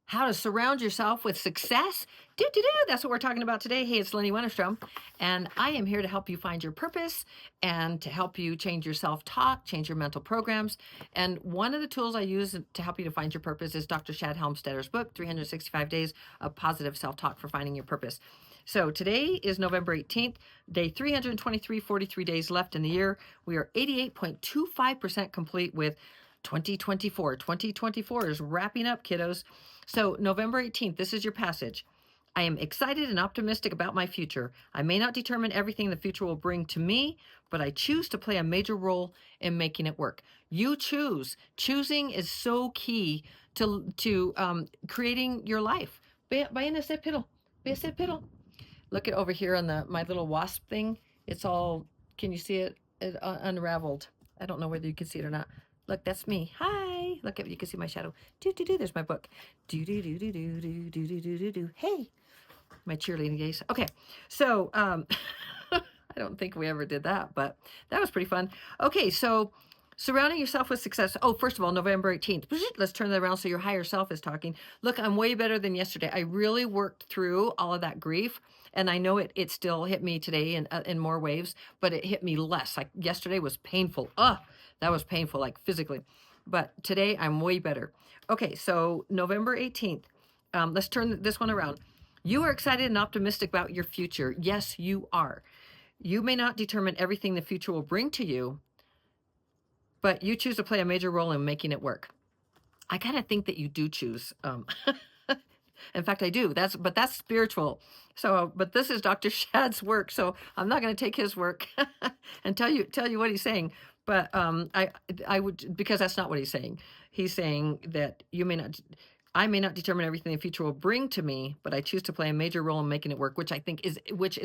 how to surround yourself with success. Do. That's what we're talking about today. Hey, it's Lenny Wennerstrom, and I am here to help you find your purpose and to help you change your self-talk, change your mental programs. And one of the tools I use to help you to find your purpose is Dr. Shad Helmstetter's book, 365 Days of Positive Self-Talk for Finding Your Purpose. So today is November 18th, day 323, 43 days left in the year. We are 88.25% complete with 2024. 2024 is wrapping up, kiddos. So November 18th, this is your passage. I am excited and optimistic about my future. I may not determine everything the future will bring to me, but I choose to play a major role in making it work. You choose. Choosing is so key to creating your life. Vayan a ser piddle. Be a ser piddle. Look at over here on my little wasp thing. It's all, can you see it? It unraveled. I don't know whether you can see it or not. Look, that's me. Hi. Look, you can see my shadow. There's my book. Do. Hey, my cheerleading days. Okay, so I don't think we ever did that, but that was pretty fun. Okay, so surrounding yourself with success. Oh, first of all, November 18th. Let's turn that around so your higher self is talking. Look, I'm way better than yesterday. I really worked through all of that grief. And I know it still hit me today in more waves, but it hit me less. Like yesterday was painful. That was painful, like physically. But today I'm way better. Okay, so November 18th. Let's turn this one around. You are excited and optimistic about your future. Yes, you are. You may not determine everything the future will bring to you, but you choose to play a major role in making it work. I kind of think that you do choose. In fact, I do. But that's spiritual. So, but this is Dr. Shad's work. So I'm not going to take his work and tell you what he's saying. But I would, because that's not what he's saying. He's saying that I may not determine everything the future will bring to me, but I choose to play a major role in making it work, which I think is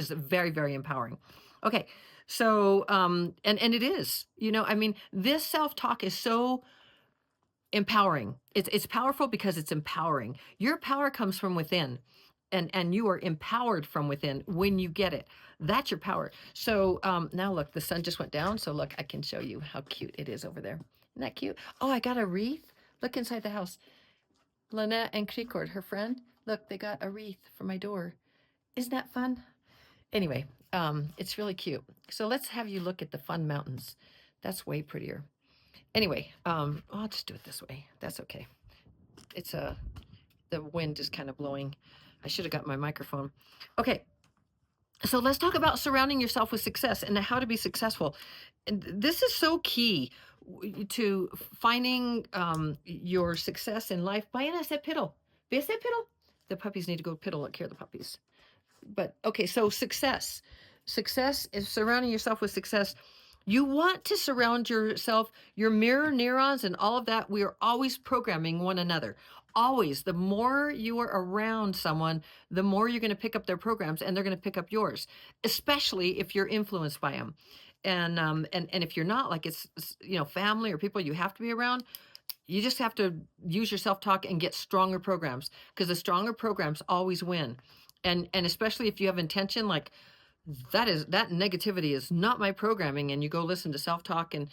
very, very empowering. Okay. So, and it is, I mean, this self-talk is so empowering. It's powerful because it's empowering. Your power comes from within, and you are empowered from within when you get it. That's your power. So now look, the sun just went down. So look, I can show you how cute it is over there. Isn't that cute? Oh, I got a wreath. Look inside the house. Lynette and Cricord, her friend. Look, they got a wreath for my door. Isn't that fun? Anyway, it's really cute. So let's have you look at the fun mountains. That's way prettier. Anyway, I'll just do it this way. That's okay. It's the wind is kind of blowing. I should have got my microphone. Okay. So let's talk about surrounding yourself with success and how to be successful. And this is so key to finding your success in life. Vayan a ser piddle. Ve a ser piddle. The puppies need to go piddle. Look here, the puppies. But okay, so success is surrounding yourself with success. You want to surround yourself, your mirror neurons and all of that. We are always programming one another. Always. The more you are around someone, the more you're going to pick up their programs and they're going to pick up yours, especially if you're influenced by them. And if you're not, like it's family or people you have to be around, you just have to use your self-talk and get stronger programs, because the stronger programs always win. And especially if you have intention, like that negativity is not my programming, and you go listen to self-talk and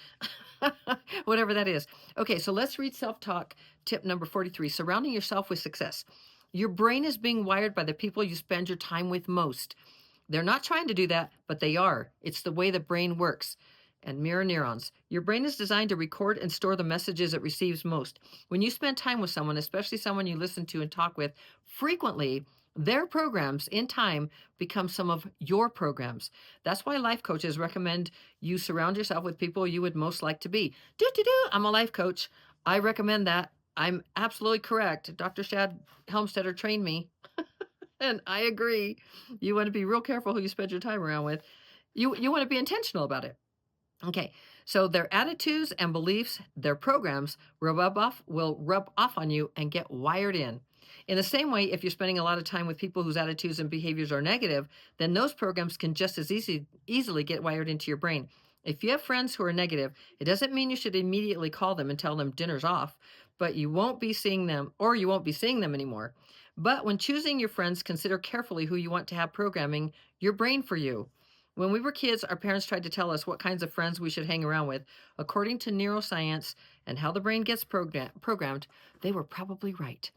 whatever that is. Okay, so let's read self-talk tip number 43, surrounding yourself with success. Your brain is being wired by the people you spend your time with most. They're not trying to do that, but they are. It's the way the brain works. And mirror neurons. Your brain is designed to record and store the messages it receives most. When you spend time with someone, especially someone you listen to and talk with frequently, their programs in time become some of your programs. That's why life coaches recommend you surround yourself with people you would most like to be. I'm a life coach. I recommend that. I'm absolutely correct. Dr. Shad Helmstetter trained me. And I agree. You want to be real careful who you spend your time around with. You want to be intentional about it. Okay, so their attitudes and beliefs, their programs will rub off on you and get wired in. In the same way, if you're spending a lot of time with people whose attitudes and behaviors are negative, then those programs can just as easily get wired into your brain. If you have friends who are negative, it doesn't mean you should immediately call them and tell them dinner's off, but you won't be seeing them anymore. But when choosing your friends, consider carefully who you want to have programming your brain for you. When we were kids, our parents tried to tell us what kinds of friends we should hang around with. According to neuroscience and how the brain gets programmed, they were probably right.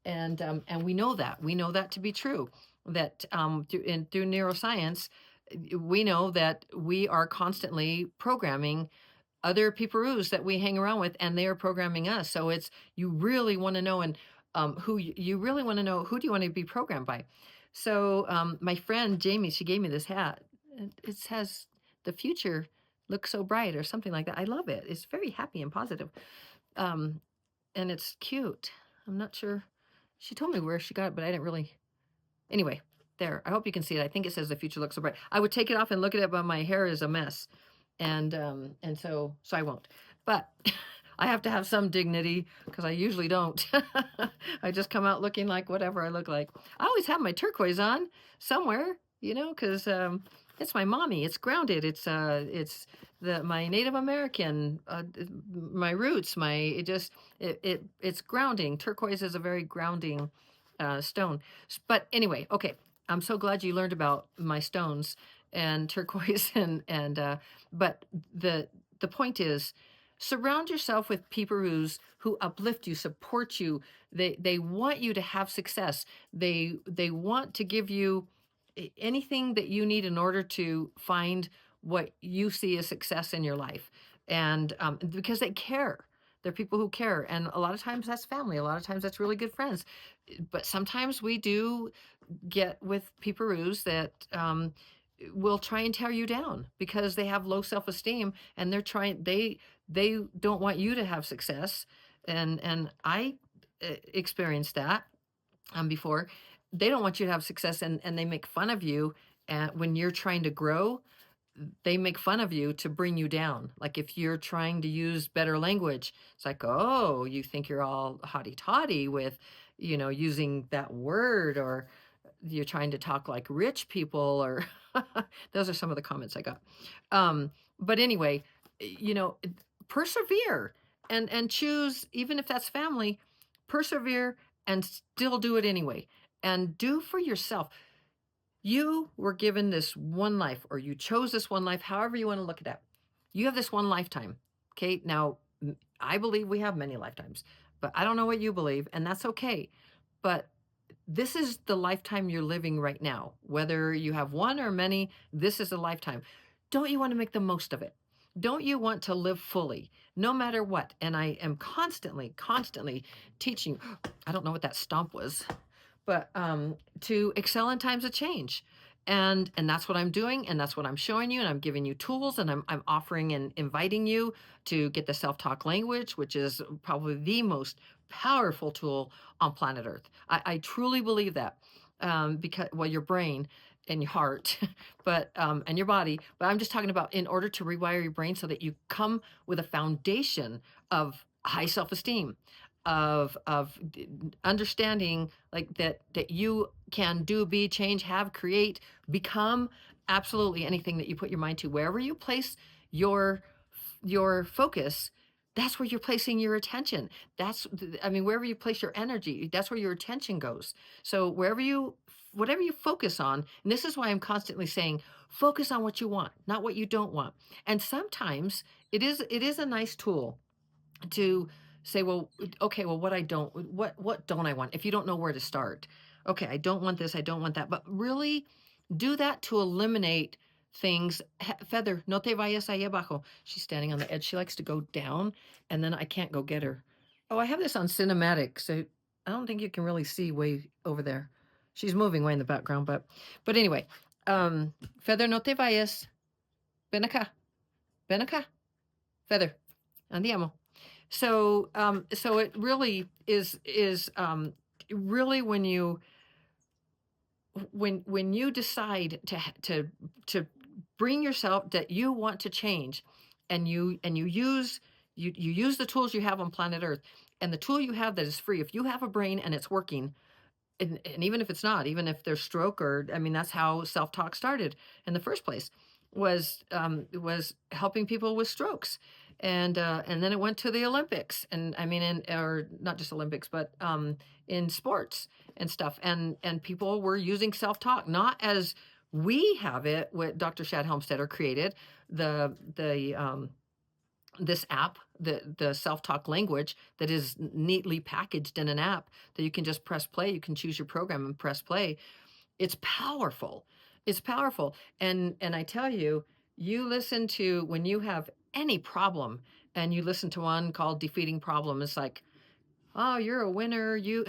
And we know that to be true, that through neuroscience, we know that we are constantly programming other people's that we hang around with, and they are programming us. So it's, you really want to know, and you really want to know, who do you want to be programmed by. So my friend Jamie, she gave me this hat. It has, the future looks so bright, or something like that. I love it. It's very happy and positive. um, and it's cute. I'm not sure, she told me where she got it, but I didn't really. Anyway, there. I hope you can see it. I think it says the future looks so bright. I would take it off and look at it, but my hair is a mess, and so I won't. But I have to have some dignity, because I usually don't. I just come out looking like whatever I look like. I always have my turquoise on somewhere, because it's my mommy. It's grounded. It's my Native American, my roots. It's grounding. Turquoise is a very grounding stone. But anyway, okay. I'm so glad you learned about my stones and turquoise, and but the point is, surround yourself with people who uplift you, support you. They want you to have success. They want to give you anything that you need in order to find what you see as success in your life, and because they care. They're people who care, and a lot of times that's family. A lot of times that's really good friends, but sometimes we do get with peeparoos that will try and tear you down because they have low self-esteem, and they don't want you to have success. And I experienced that before. They don't want you to have success, and they make fun of you, and when you're trying to grow, they make fun of you to bring you down. Like if you're trying to use better language, it's like, oh, you think you're all hotty toddy with, using that word, or you're trying to talk like rich people, or those are some of the comments I got. But anyway, persevere, and choose, even if that's family, persevere and still do it anyway, and do for yourself. You were given this one life, or you chose this one life, however you want to look at it. You have this one lifetime. Okay. Now, I believe we have many lifetimes, but I don't know what you believe, and that's okay. But this is the lifetime you're living right now. Whether you have one or many, this is a lifetime. Don't you want to make the most of it? Don't you want to live fully, no matter what? And I am constantly teaching. I don't know what that stomp was, but to excel in times of change. And that's what I'm doing, and that's what I'm showing you, and I'm giving you tools, and I'm offering and inviting you to get the self-talk language, which is probably the most powerful tool on planet Earth. I truly believe that, because, well, your brain and your heart, but and your body. But I'm just talking about, in order to rewire your brain so that you come with a foundation of high self-esteem, of understanding, like that you can do, be, change, have, create, become absolutely anything that you put your mind to. Wherever you place your focus, that's where you're placing your attention. Wherever you place your energy, that's where your attention goes. So whatever you focus on, and this is why I'm constantly saying, focus on what you want, not what you don't want. And sometimes it is a nice tool to say, well, okay, well, what don't I want? If you don't know where to start, okay, I don't want this, I don't want that, but really do that to eliminate things. Feather, no te vayas ahí abajo. She's standing on the edge. She likes to go down, and then I can't go get her. Oh, I have this on cinematic, so I don't think you can really see way over there. She's moving way in the background, but anyway, Feather, no te vayas. Ven acá. Ven acá. Feather, andiamo. So it really is really, when you decide to bring yourself, that you want to change, and you use the tools you have on planet Earth, and the tool you have that is free. If you have a brain and it's working, and even if it's not, even if there's stroke, or that's how self-talk started in the first place, was helping people with strokes, and then it went to the Olympics, and or not just Olympics, but in sports and stuff, and people were using self-talk, not as we have it, what Dr. Shad Helmstetter created, the this app, the self-talk language that is neatly packaged in an app that you can just press play. You can choose your program and press play. It's powerful. It's powerful. And I tell you, you listen to when you have any problem and you listen to one called Defeating Problem, it's like, oh, you're a winner. You,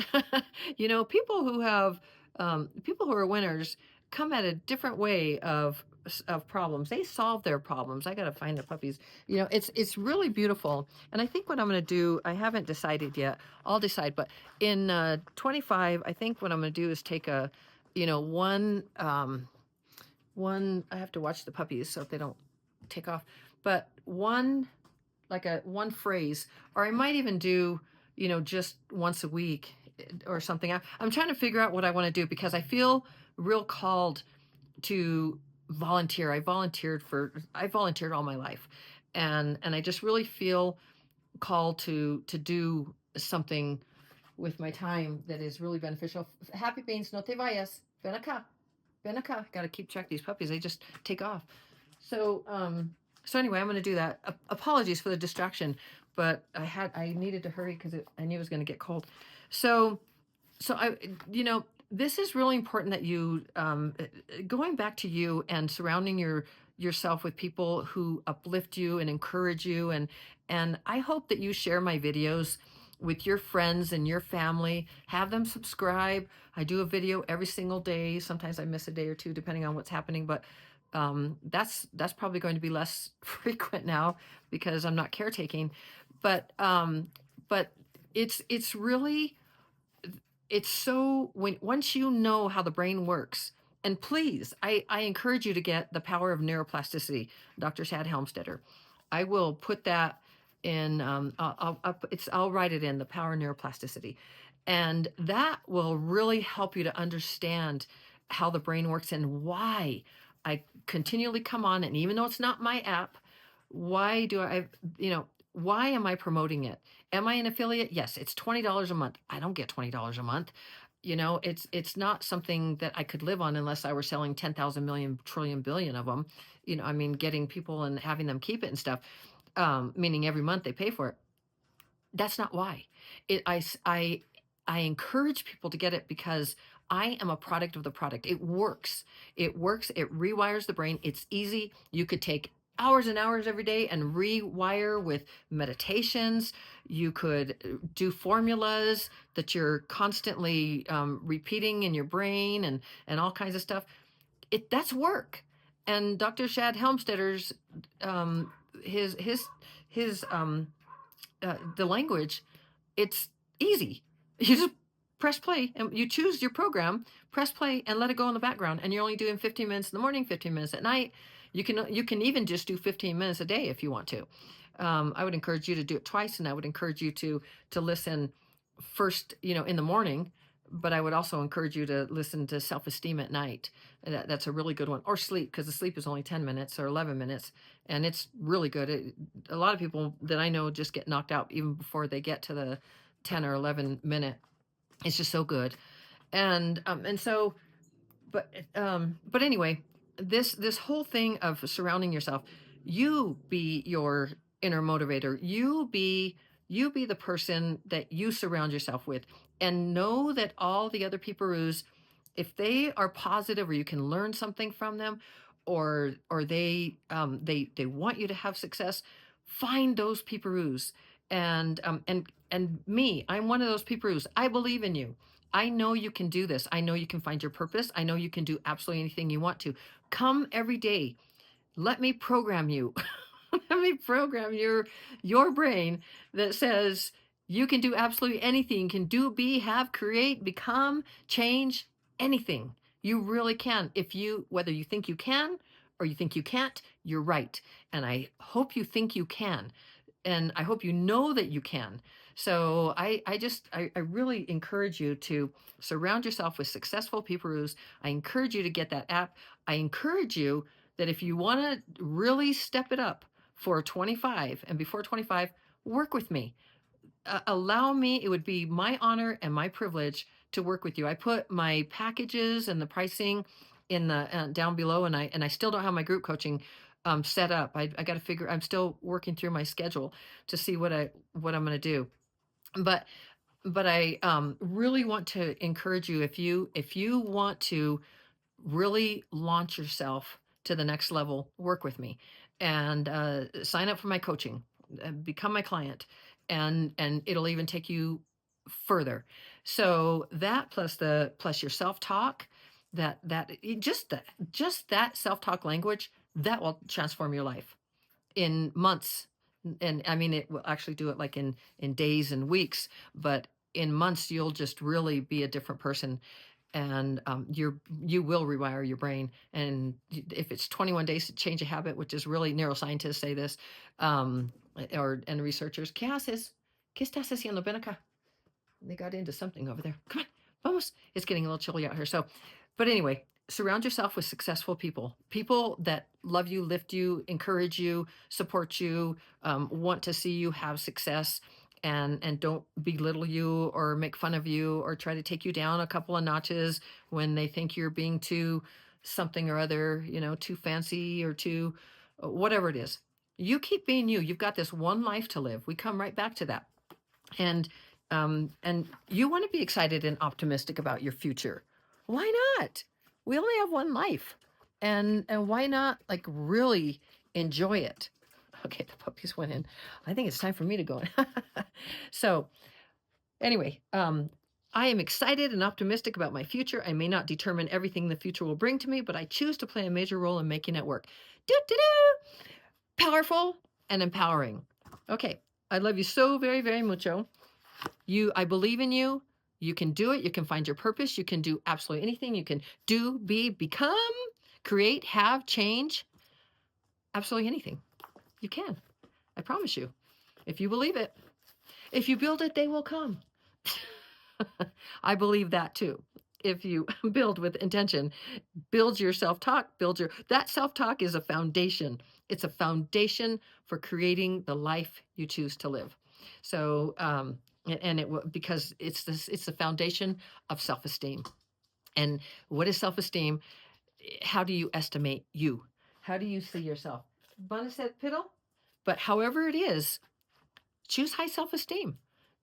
you know, people who are winners come at a different way of problems. They solve their problems. I got to find the puppies. You know, it's really beautiful. And I think what I'm going to do, I haven't decided yet. I'll decide. But in 25, I think what I'm going to do is take a, you know, one. I have to watch the puppies so if they don't take off. But one like a one phrase, or I might even do, you know, just once a week or something. I'm trying to figure out what I want to do because I feel real called to volunteer. I volunteered all my life. And I just really feel called to do something with my time that is really beneficial. Happy beans, no te vayas. Ven acá. Ven acá. Got to keep track of these puppies. They just take off. So, so anyway, I'm going to do that. Apologies for the distraction, but I needed to hurry because I knew it was going to get cold. So, you know, this is really important that you, going back to you and surrounding yourself with people who uplift you and encourage you. And I hope that you share my videos with your friends and your family, have them subscribe. I do a video every single day. Sometimes I miss a day or two depending on what's happening, but that's probably going to be less frequent now because I'm not caretaking. But it's really, it's so when once you know how the brain works, and please, I encourage you to get The Power of Neuroplasticity, Dr. Shad Helmstetter. I will put that in. I'll write it in, The Power of Neuroplasticity, and that will really help you to understand how the brain works and why I continually come on. And even though it's not my app, why do I, you know, why am I promoting it? Am I an affiliate? Yes, it's $20 a month. I don't get $20 a month. You know, it's not something that I could live on unless I were selling 10,000 million trillion billion of them. You know, I mean, getting people and having them keep it and stuff, meaning every month they pay for it. That's not why. It, I encourage people to get it because I am a product of the product. It works. It works. It rewires the brain. It's easy. You could take hours and hours every day and rewire with meditations. You could do formulas that you're constantly repeating in your brain and all kinds of stuff. That's work. And Dr. Shad Helmstetter's his the language, it's easy. You just press play and you choose your program, press play and let it go in the background. And you're only doing 15 minutes in the morning, 15 minutes at night. You can even just do 15 minutes a day if you want to. I would encourage you to do it twice, and I would encourage you to listen first, you know, in the morning. But I would also encourage you to listen to self-esteem at night. That's a really good one. Or sleep, because the sleep is only 10 minutes or 11 minutes, and it's really good. A lot of people that I know just get knocked out even before they get to the 10 or 11 minute. It's just so good. And so, but anyway, this whole thing of surrounding yourself, you be your inner motivator. You be the person that you surround yourself with, and know that all the other peeparoos, if they are positive or you can learn something from them, or they want you to have success, find those peeparoos. And me, I'm one of those peeparoos. I believe in you. I know you can do this. I know you can find your purpose. I know you can do absolutely anything you want to. Come every day. Let me program you. Let me program your brain that says you can do absolutely anything. You can do, be, have, create, become, change, anything. You really can. Whether you think you can or you think you can't, you're right. And I hope you think you can. And I hope you know that you can. So I really encourage you to surround yourself with successful peeparoos. I encourage you to get that app. I encourage you that if you want to really step it up for 25 and before 25, work with me. Allow me, it would be my honor and my privilege to work with you. I put my packages and the pricing in the down below, and I still don't have my group coaching set up. I got to figure. I'm still working through my schedule to see what I'm going to do. But I really want to encourage you, if you want to really launch yourself to the next level, work with me and sign up for my coaching, become my client, and it'll even take you further. So that plus your self-talk, just that self-talk language, that will transform your life in months. And I mean, it will actually do it like in days and weeks, but in months you'll just really be a different person. And you will rewire your brain. And if it's 21 days to change a habit, which is really, neuroscientists say this, um, and researchers, ¿qué haces? ¿Qué estás haciendo? Ven acá. They got into something over there. Come on, vamos. It's getting a little chilly out here. So, but anyway, surround yourself with successful people, people that love you, lift you, encourage you, support you, want to see you have success, and don't belittle you or make fun of you or try to take you down a couple of notches when they think you're being too something or other, too fancy or too whatever it is. You keep being you. You've got this one life to live. We come right back to that. And you want to be excited and optimistic about your future. Why not? We only have one life, and why not like really enjoy it? Okay, the puppies went in. I think it's time for me to go in. So anyway, I am excited and optimistic about my future. I may not determine everything the future will bring to me, but I choose to play a major role in making it work. Powerful and empowering. Okay, I love you so very, very mucho. I believe in you. You can do it. You can find your purpose. You can do absolutely anything. You can do, be, become, create, have, change. Absolutely anything. You can. I promise you. If you believe it. If you build it, they will come. I believe that too. If you build with intention, build your self-talk, that self-talk is a foundation. It's a foundation for creating the life you choose to live. So, because it's the foundation of self-esteem. And what is self-esteem? How do you estimate you? How do you see yourself? Bonaset piddle? But however it is, choose high self-esteem.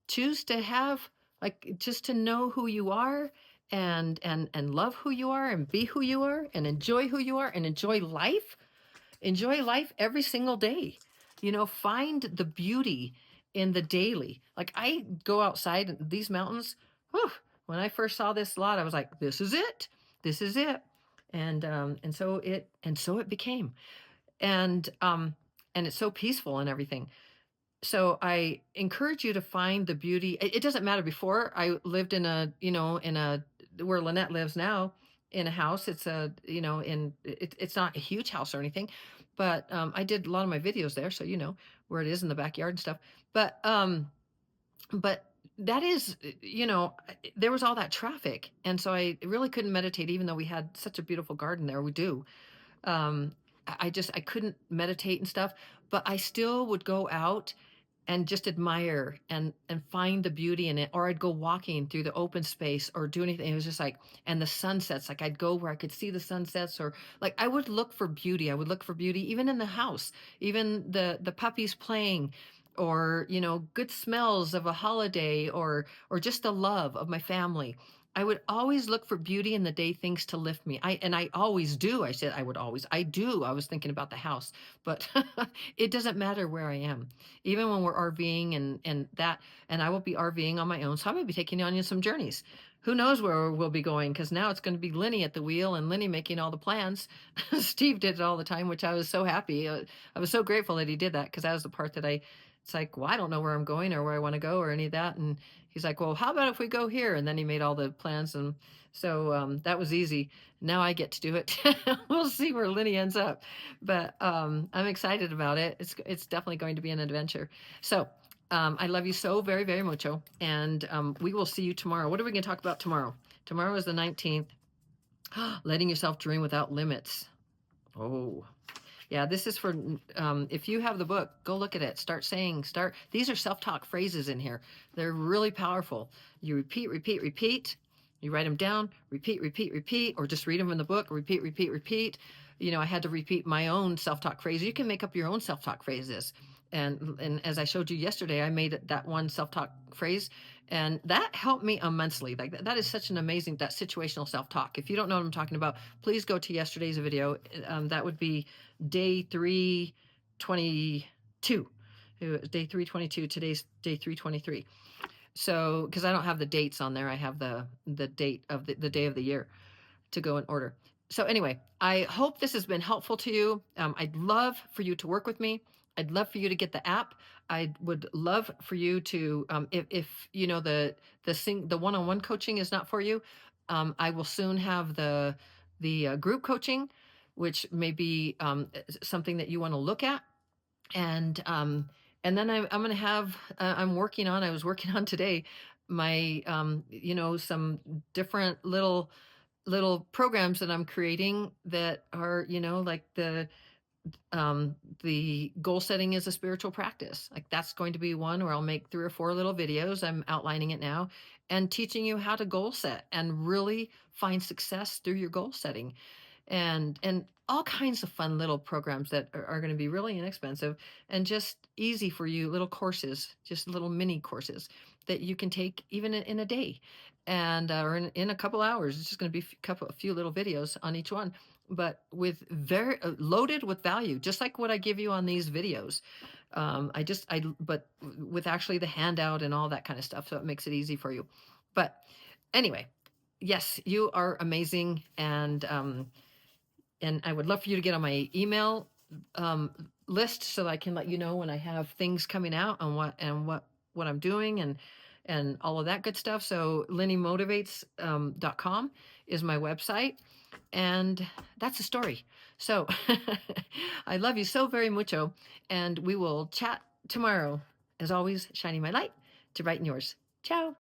Choose to have, like, just to know who you are, and love who you are, and be who you are, and enjoy who you are, and enjoy life. Enjoy life every single day. Find the beauty in the daily. Like, I go outside these mountains. Whew, when I first saw this lot, I was like, this is it. This is it. And so it became. And it's so peaceful and everything. So I encourage you to find the beauty. It doesn't matter. Before, I lived in where Lynette lives now, in a house. It's it's not a huge house or anything, but I did a lot of my videos there, so where it is in the backyard and stuff. But that is, there was all that traffic, and so I really couldn't meditate, even though we had such a beautiful garden there. We do. I couldn't meditate and stuff, but I still would go out and just admire and find the beauty in it. Or I'd go walking through the open space or do anything. It was just like, and the sunsets, like I'd go where I could see the sunsets, or like I would look for beauty. I would look for beauty even in the house, even the puppies playing, or good smells of a holiday, or just the love of my family. I would always look for beauty in the day, things to lift me. I always do. I said I would always. I do. I was thinking about the house, but it doesn't matter where I am. Even when we're RVing and I will be RVing on my own, so I might be taking you on some journeys. Who knows where we'll be going? Because now it's going to be Lenny at the wheel and Lenny making all the plans. Steve did it all the time, which I was so happy. I was so grateful that he did that, because that was the part that it's like, well, I don't know where I'm going or where I want to go or any of that. And he's like, well, how about if we go here? And then he made all the plans. And so that was easy. Now I get to do it. We'll see where Lenny ends up. But I'm excited about it. It's definitely going to be an adventure. So I love you so very, very mucho. And we will see you tomorrow. What are we going to talk about tomorrow? Tomorrow is the 19th. Letting yourself dream without limits. Oh, yeah, this is for, if you have the book, go look at it. These are self-talk phrases in here. They're really powerful. You repeat, repeat, repeat. You write them down, repeat, repeat, repeat, or just read them in the book, repeat, repeat, repeat. I had to repeat my own self-talk phrase. You can make up your own self-talk phrases. And as I showed you yesterday, I made that one self-talk phrase, and that helped me immensely. Like that is such an amazing, that situational self-talk. If you don't know what I'm talking about, please go to yesterday's video. That would be day 322. It was day 322. Today's day 323. So, because I don't have the dates on there, I have the date of the day of the year to go in order. So anyway, I hope this has been helpful to you. I'd love for you to work with me. I'd love for you to get the app. I would love for you to, if the one-on-one coaching is not for you, I will soon have the group coaching, which may be something that you want to look at. And then I'm going to have, I was working on today, my, some different little programs that I'm creating that are, like the goal setting is a spiritual practice. Like that's going to be one where I'll make 3 or 4 little videos. I'm outlining it now and teaching you how to goal set and really find success through your goal setting, and all kinds of fun little programs that are going to be really inexpensive and just easy for you, little courses, just little mini courses that you can take even in a day, and or in a couple hours. It's just going to be a few little videos on each one, but with very loaded with value, just like what I give you on these videos. But with actually the handout and all that kind of stuff, so it makes it easy for you. But anyway, yes, you are amazing, and I would love for you to get on my email list so that I can let you know when I have things coming out on what I'm doing and all of that good stuff. So LinnyMotivates.com is my website, and that's the story. So I love you so very mucho, and we will chat tomorrow. As always, shining my light to brighten yours. Ciao.